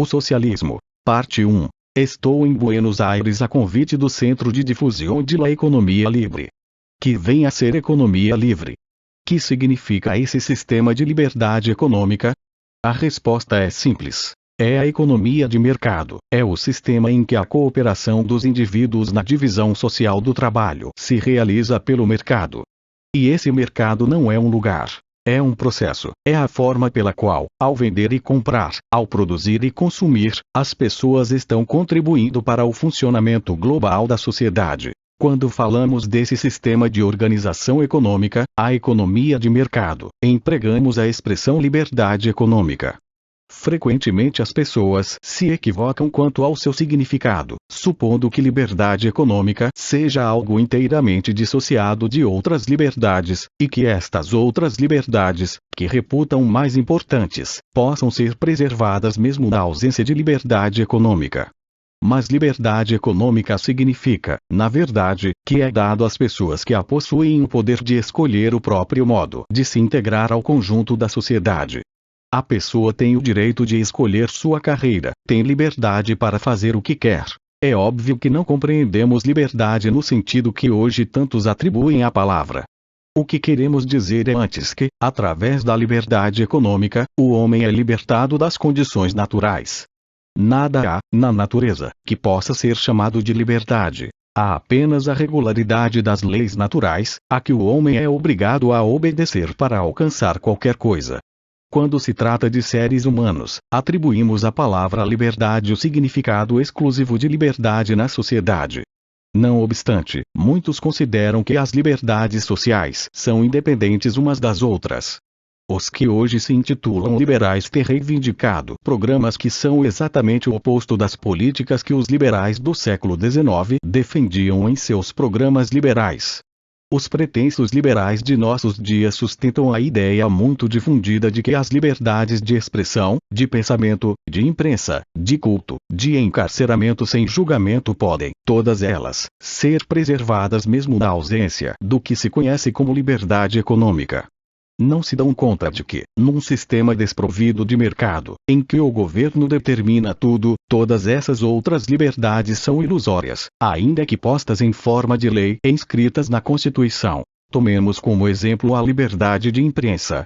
O socialismo. Parte 1. Estou em Buenos Aires a convite do Centro de Difusão de la Economia Livre. Que vem a ser economia livre? Que significa esse sistema de liberdade econômica? A resposta é simples. É a economia de mercado, é o sistema em que a cooperação dos indivíduos na divisão social do trabalho se realiza pelo mercado. E esse mercado não é um lugar. É um processo, é a forma pela qual, ao vender e comprar, ao produzir e consumir, as pessoas estão contribuindo para o funcionamento global da sociedade. Quando falamos desse sistema de organização econômica, a economia de mercado, empregamos a expressão liberdade econômica. Frequentemente as pessoas se equivocam quanto ao seu significado, supondo que liberdade econômica seja algo inteiramente dissociado de outras liberdades, e que estas outras liberdades, que reputam mais importantes, possam ser preservadas mesmo na ausência de liberdade econômica. Mas liberdade econômica significa, na verdade, que é dado às pessoas que a possuem o poder de escolher o próprio modo de se integrar ao conjunto da sociedade. A pessoa tem o direito de escolher sua carreira, tem liberdade para fazer o que quer. É óbvio que não compreendemos liberdade no sentido que hoje tantos atribuem à palavra. O que queremos dizer é antes que, através da liberdade econômica, o homem é libertado das condições naturais. Nada há, na natureza, que possa ser chamado de liberdade. Há apenas a regularidade das leis naturais, a que o homem é obrigado a obedecer para alcançar qualquer coisa. Quando se trata de seres humanos, atribuímos à palavra liberdade o significado exclusivo de liberdade na sociedade. Não obstante, muitos consideram que as liberdades sociais são independentes umas das outras. Os que hoje se intitulam liberais têm reivindicado programas que são exatamente o oposto das políticas que os liberais do século XIX defendiam em seus programas liberais. Os pretensos liberais de nossos dias sustentam a ideia muito difundida de que as liberdades de expressão, de pensamento, de imprensa, de culto, de encarceramento sem julgamento podem, todas elas, ser preservadas mesmo na ausência do que se conhece como liberdade econômica. Não se dão conta de que, num sistema desprovido de mercado, em que o governo determina tudo, todas essas outras liberdades são ilusórias, ainda que postas em forma de lei e inscritas na Constituição. Tomemos como exemplo a liberdade de imprensa.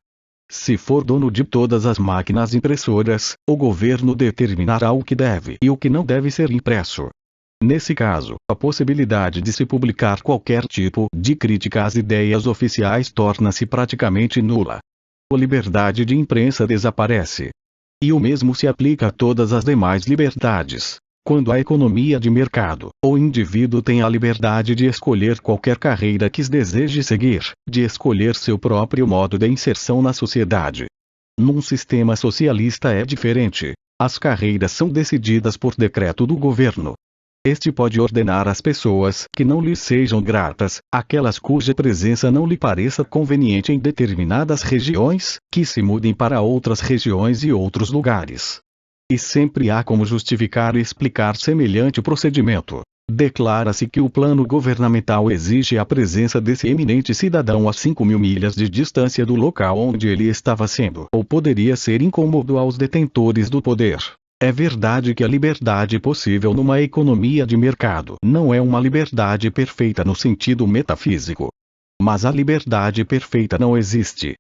Se for dono de todas as máquinas impressoras, o governo determinará o que deve e o que não deve ser impresso. Nesse caso, a possibilidade de se publicar qualquer tipo de crítica às ideias oficiais torna-se praticamente nula. A liberdade de imprensa desaparece. E o mesmo se aplica a todas as demais liberdades. Quando a economia de mercado, o indivíduo tem a liberdade de escolher qualquer carreira que deseje seguir, de escolher seu próprio modo de inserção na sociedade. Num sistema socialista é diferente. As carreiras são decididas por decreto do governo. Este pode ordenar às pessoas que não lhe sejam gratas, aquelas cuja presença não lhe pareça conveniente em determinadas regiões, que se mudem para outras regiões e outros lugares. E sempre há como justificar e explicar semelhante procedimento. Declara-se que o plano governamental exige a presença desse eminente cidadão a 5.000 milhas de distância do local onde ele estava sendo ou poderia ser incômodo aos detentores do poder. É verdade que a liberdade possível numa economia de mercado não é uma liberdade perfeita no sentido metafísico. Mas a liberdade perfeita não existe.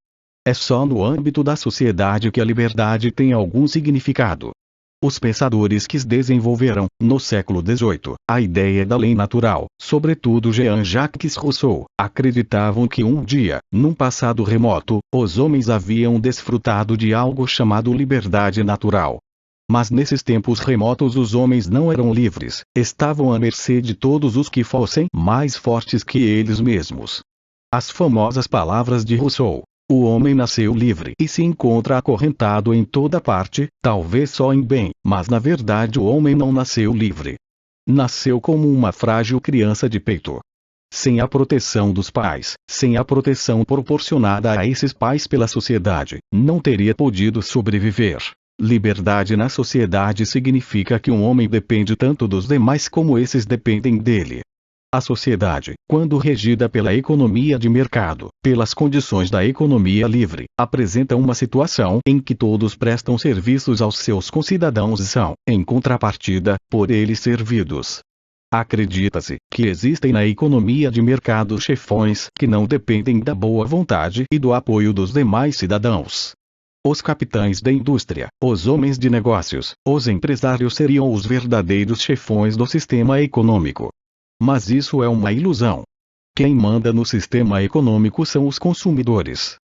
É só no âmbito da sociedade que a liberdade tem algum significado. Os pensadores que desenvolveram, no século XVIII, a ideia da lei natural, sobretudo Jean-Jacques Rousseau, acreditavam que um dia, num passado remoto, os homens haviam desfrutado de algo chamado liberdade natural. Mas nesses tempos remotos os homens não eram livres, estavam à mercê de todos os que fossem mais fortes que eles mesmos. As famosas palavras de Rousseau: o homem nasceu livre e se encontra acorrentado em toda parte, talvez só em bem, mas na verdade o homem não nasceu livre. Nasceu como uma frágil criança de peito. Sem a proteção dos pais, sem a proteção proporcionada a esses pais pela sociedade, não teria podido sobreviver. Liberdade na sociedade significa que um homem depende tanto dos demais como esses dependem dele. A sociedade, quando regida pela economia de mercado, pelas condições da economia livre, apresenta uma situação em que todos prestam serviços aos seus concidadãos e são, em contrapartida, por eles servidos. Acredita-se que existem na economia de mercado chefões que não dependem da boa vontade e do apoio dos demais cidadãos. Os capitães da indústria, os homens de negócios, os empresários seriam os verdadeiros chefões do sistema econômico. Mas isso é uma ilusão. Quem manda no sistema econômico são os consumidores.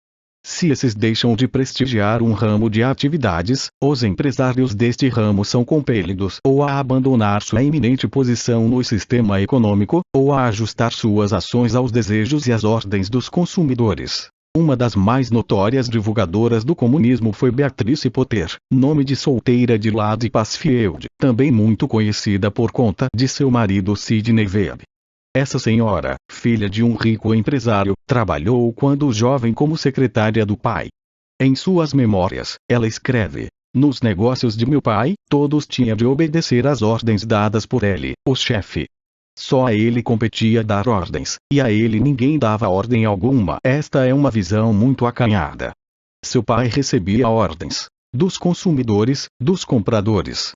Se esses deixam de prestigiar um ramo de atividades, os empresários deste ramo são compelidos ou a abandonar sua eminente posição no sistema econômico, ou a ajustar suas ações aos desejos e às ordens dos consumidores. Uma das mais notórias divulgadoras do comunismo foi Beatrice Potter, nome de solteira de Lady Passfield, também muito conhecida por conta de seu marido Sidney Webb. Essa senhora, filha de um rico empresário, trabalhou quando jovem como secretária do pai. Em suas memórias, ela escreve: "Nos negócios de meu pai, todos tinham de obedecer às ordens dadas por ele, o chefe. Só a ele competia dar ordens, e a ele ninguém dava ordem alguma." Esta é uma visão muito acanhada. Seu pai recebia ordens dos consumidores, dos compradores.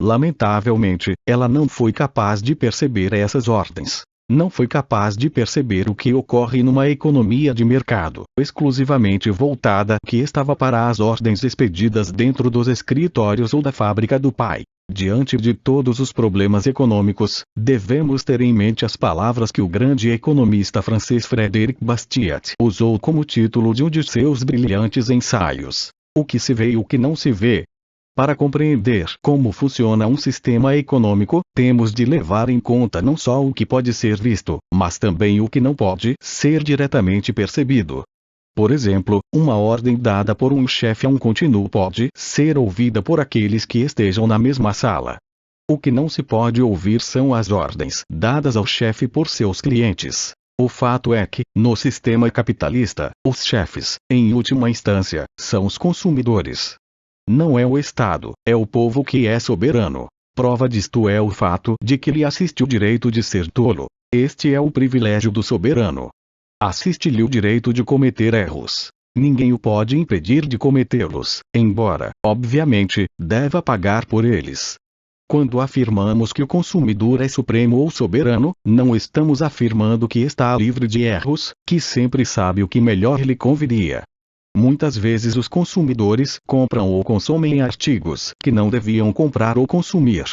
Lamentavelmente, ela não foi capaz de perceber essas ordens. Não foi capaz de perceber o que ocorre numa economia de mercado exclusivamente voltada que estava para as ordens expedidas dentro dos escritórios ou da fábrica do pai. Diante de todos os problemas econômicos, devemos ter em mente as palavras que o grande economista francês Frédéric Bastiat usou como título de um de seus brilhantes ensaios: "O que se vê e o que não se vê." Para compreender como funciona um sistema econômico, temos de levar em conta não só o que pode ser visto, mas também o que não pode ser diretamente percebido. Por exemplo, uma ordem dada por um chefe a um contínuo pode ser ouvida por aqueles que estejam na mesma sala. O que não se pode ouvir são as ordens dadas ao chefe por seus clientes. O fato é que, no sistema capitalista, os chefes, em última instância, são os consumidores. Não é o Estado, é o povo que é soberano. Prova disto é o fato de que lhe assiste o direito de ser tolo. Este é o privilégio do soberano. Assiste-lhe o direito de cometer erros. Ninguém o pode impedir de cometê-los, embora, obviamente, deva pagar por eles. Quando afirmamos que o consumidor é supremo ou soberano, não estamos afirmando que está livre de erros, que sempre sabe o que melhor lhe conviria. Muitas vezes os consumidores compram ou consomem artigos que não deviam comprar ou consumir.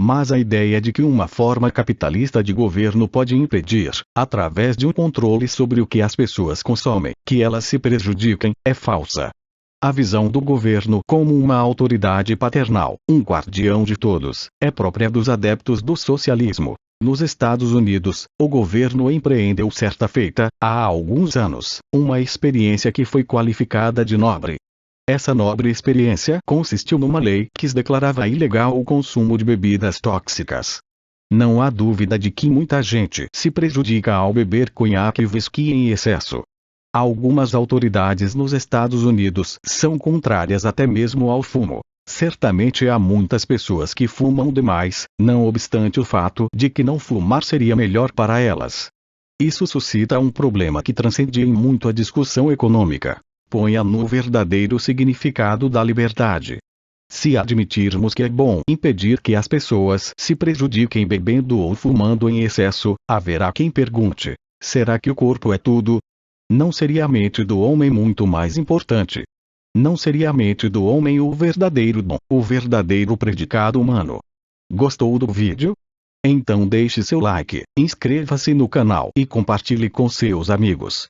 Mas a ideia de que uma forma capitalista de governo pode impedir, através de um controle sobre o que as pessoas consomem, que elas se prejudiquem, é falsa. A visão do governo como uma autoridade paternal, um guardião de todos, é própria dos adeptos do socialismo. Nos Estados Unidos, o governo empreendeu certa feita, há alguns anos, uma experiência que foi qualificada de nobre. Essa nobre experiência consistiu numa lei que declarava ilegal o consumo de bebidas tóxicas. Não há dúvida de que muita gente se prejudica ao beber conhaque e whisky em excesso. Algumas autoridades nos Estados Unidos são contrárias até mesmo ao fumo. Certamente há muitas pessoas que fumam demais, não obstante o fato de que não fumar seria melhor para elas. Isso suscita um problema que transcende em muito a discussão econômica. Ponha no verdadeiro significado da liberdade. Se admitirmos que é bom impedir que as pessoas se prejudiquem bebendo ou fumando em excesso, haverá quem pergunte: será que o corpo é tudo? Não seria a mente do homem muito mais importante? Não seria a mente do homem o verdadeiro dom, o verdadeiro predicado humano? Gostou do vídeo? Então deixe seu like, inscreva-se no canal e compartilhe com seus amigos.